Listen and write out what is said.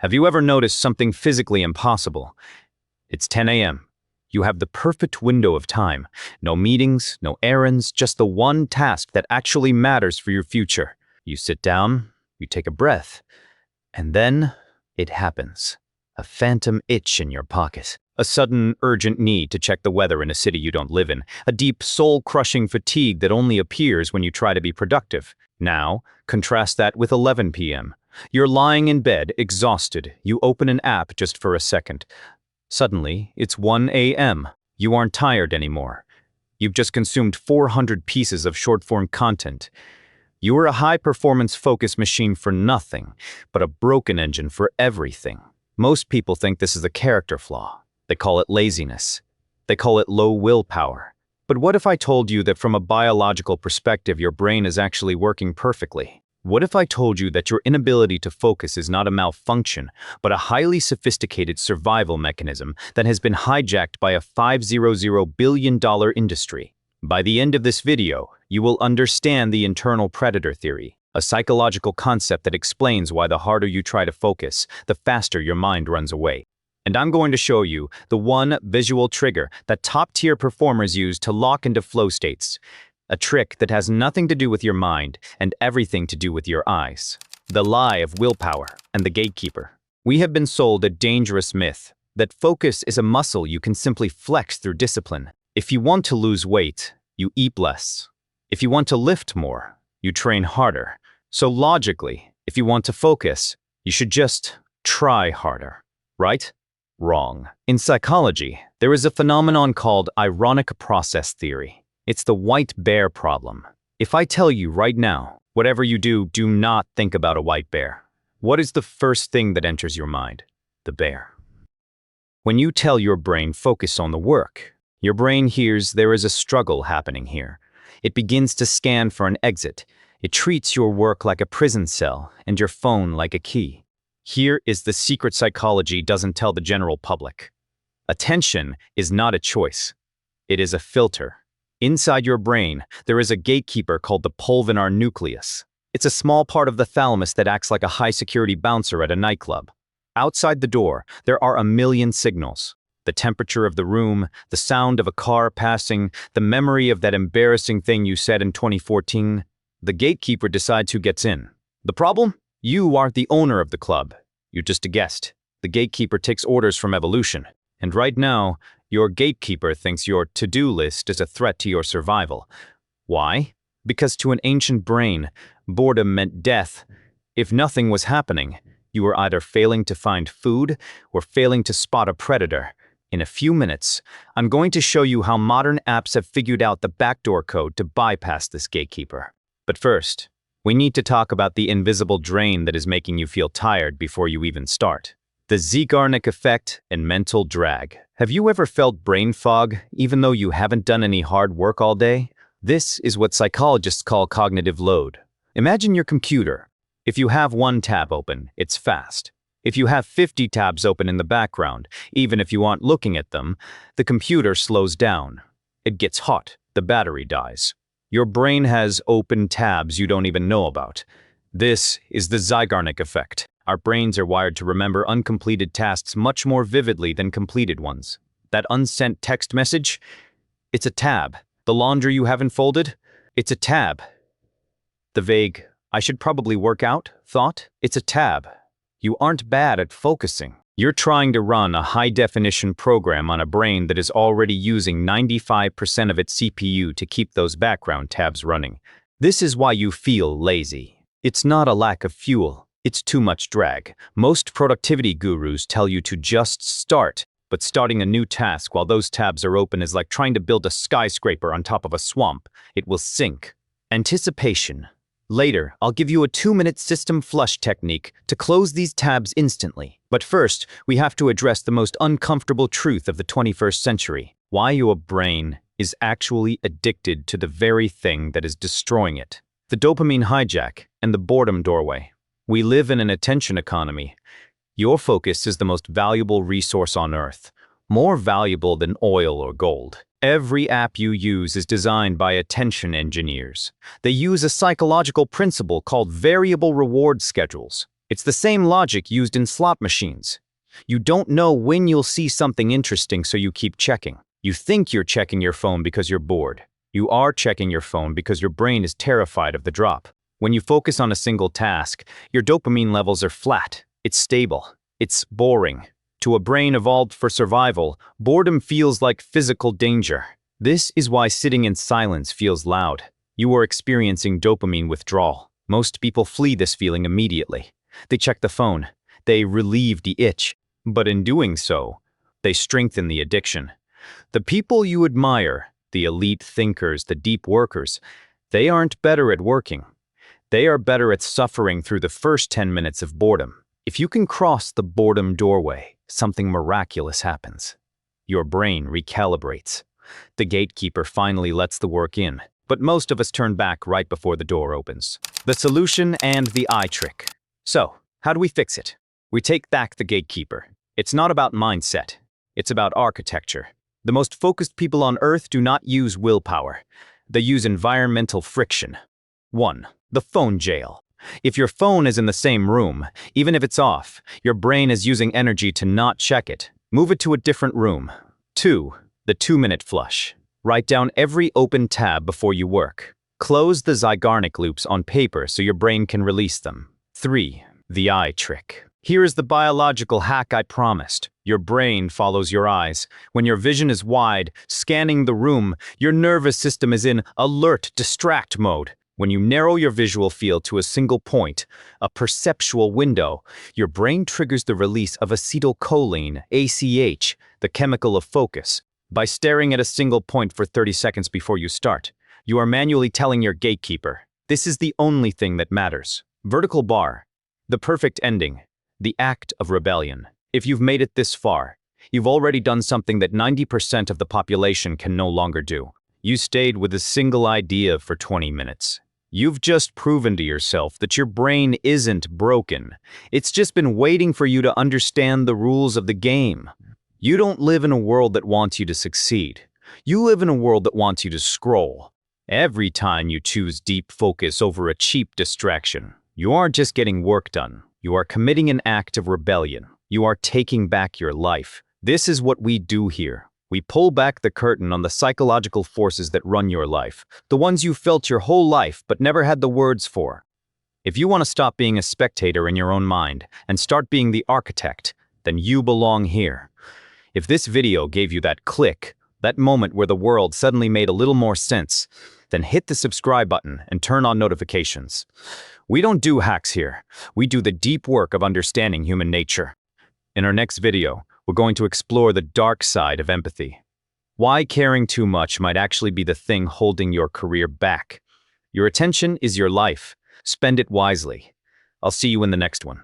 Have you ever noticed something physically impossible? It's 10 a.m. You have the perfect window of time. No meetings, no errands, just the one task that actually matters for your future. You sit down, you take a breath, and then it happens. A phantom itch in your pocket. A sudden, urgent need to check the weather in a city you don't live in. A deep, soul-crushing fatigue that only appears when you try to be productive. Now, contrast that with 11 p.m. You're lying in bed, exhausted. You open an app just for a second. Suddenly, it's 1 a.m. You aren't tired anymore. You've just consumed 400 pieces of short-form content. You are a high-performance focus machine for nothing, but a broken engine for everything. Most people think this is a character flaw. They call it laziness. They call it low willpower. But what if I told you that from a biological perspective, your brain is actually working perfectly? What if I told you that your inability to focus is not a malfunction, but a highly sophisticated survival mechanism that has been hijacked by a $500 billion industry? By the end of this video, you will understand the internal predator theory, a psychological concept that explains why the harder you try to focus, the faster your mind runs away. And I'm going to show you the one visual trigger that top-tier performers use to lock into flow states. A trick that has nothing to do with your mind and everything to do with your eyes. The lie of willpower and the gatekeeper. We have been sold a dangerous myth that focus is a muscle you can simply flex through discipline. If you want to lose weight, you eat less. If you want to lift more, you train harder. So logically, if you want to focus, you should just try harder, right? Wrong. In psychology, there is a phenomenon called ironic process theory. It's the white bear problem. If I tell you right now, whatever you do, do not think about a white bear. What is the first thing that enters your mind? The bear. When you tell your brain focus on the work, your brain hears there is a struggle happening here. It begins to scan for an exit. It treats your work like a prison cell and your phone like a key. Here is the secret psychology doesn't tell the general public. Attention is not a choice. It is a filter. Inside your brain, there is a gatekeeper called the pulvinar nucleus. It's a small part of the thalamus that acts like a high-security bouncer at a nightclub. Outside the door, there are a million signals. The temperature of the room, the sound of a car passing, the memory of that embarrassing thing you said in 2014. The gatekeeper decides who gets in. The problem? You aren't the owner of the club. You're just a guest. The gatekeeper takes orders from evolution. And right now, your gatekeeper thinks your to-do list is a threat to your survival. Why? Because to an ancient brain, boredom meant death. If nothing was happening, you were either failing to find food or failing to spot a predator. In a few minutes, I'm going to show you how modern apps have figured out the backdoor code to bypass this gatekeeper. But first, we need to talk about the invisible drain that is making you feel tired before you even start. The Zeigarnik effect and mental drag. Have you ever felt brain fog, even though you haven't done any hard work all day? This is what psychologists call cognitive load. Imagine your computer. If you have one tab open, it's fast. If you have 50 tabs open in the background, even if you aren't looking at them, the computer slows down. It gets hot. The battery dies. Your brain has open tabs you don't even know about. This is the Zeigarnik effect. Our brains are wired to remember uncompleted tasks much more vividly than completed ones. That unsent text message? It's a tab. The laundry you haven't folded? It's a tab. The vague, I should probably work out thought? It's a tab. You aren't bad at focusing. You're trying to run a high-definition program on a brain that is already using 95% of its CPU to keep those background tabs running. This is why you feel lazy. It's not a lack of fuel. It's too much drag. Most productivity gurus tell you to just start, but starting a new task while those tabs are open is like trying to build a skyscraper on top of a swamp. It will sink. Anticipation. Later, I'll give you a 2-minute system flush technique to close these tabs instantly. But first, we have to address the most uncomfortable truth of the 21st century. Why your brain is actually addicted to the very thing that is destroying it. The dopamine hijack and the boredom doorway. We live in an attention economy. Your focus is the most valuable resource on Earth, more valuable than oil or gold. Every app you use is designed by attention engineers. They use a psychological principle called variable reward schedules. It's the same logic used in slot machines. You don't know when you'll see something interesting, so you keep checking. You think you're checking your phone because you're bored. You are checking your phone because your brain is terrified of the drop. When you focus on a single task, your dopamine levels are flat. It's stable. It's boring. To a brain evolved for survival, boredom feels like physical danger. This is why sitting in silence feels loud. You are experiencing dopamine withdrawal. Most people flee this feeling immediately. They check the phone. They relieve the itch. But in doing so, they strengthen the addiction. The people you admire, the elite thinkers, the deep workers, they aren't better at working. They are better at suffering through the first 10 minutes of boredom. If you can cross the boredom doorway, something miraculous happens. Your brain recalibrates. The gatekeeper finally lets the work in, but most of us turn back right before the door opens. The solution and the eye trick. So, how do we fix it? We take back the gatekeeper. It's not about mindset. It's about architecture. The most focused people on Earth do not use willpower. They use environmental friction. 1. The phone jail. If your phone is in the same room, even if it's off, your brain is using energy to not check it. Move it to a different room. 2. The 2-minute flush. Write down every open tab before you work. Close the Zeigarnik loops on paper so your brain can release them. 3. The eye trick. Here is the biological hack I promised. Your brain follows your eyes. When your vision is wide, scanning the room, your nervous system is in alert, distract mode. When you narrow your visual field to a single point, a perceptual window, your brain triggers the release of acetylcholine, ACH, the chemical of focus. By staring at a single point for 30 seconds before you start, you are manually telling your gatekeeper, this is the only thing that matters. Vertical bar. The perfect ending. The act of rebellion. If you've made it this far, you've already done something that 90% of the population can no longer do. You stayed with a single idea for 20 minutes. You've just proven to yourself that your brain isn't broken. It's just been waiting for you to understand the rules of the game. You don't live in a world that wants you to succeed. You live in a world that wants you to scroll. Every time you choose deep focus over a cheap distraction, you aren't just getting work done. You are committing an act of rebellion. You are taking back your life. This is what we do here. We pull back the curtain on the psychological forces that run your life, the ones you felt your whole life but never had the words for. If you want to stop being a spectator in your own mind and start being the architect, then you belong here. If this video gave you that click, that moment where the world suddenly made a little more sense, then hit the subscribe button and turn on notifications. We don't do hacks here. We do the deep work of understanding human nature. In our next video, we're going to explore the dark side of empathy. Why caring too much might actually be the thing holding your career back. Your attention is your life. Spend it wisely. I'll see you in the next one.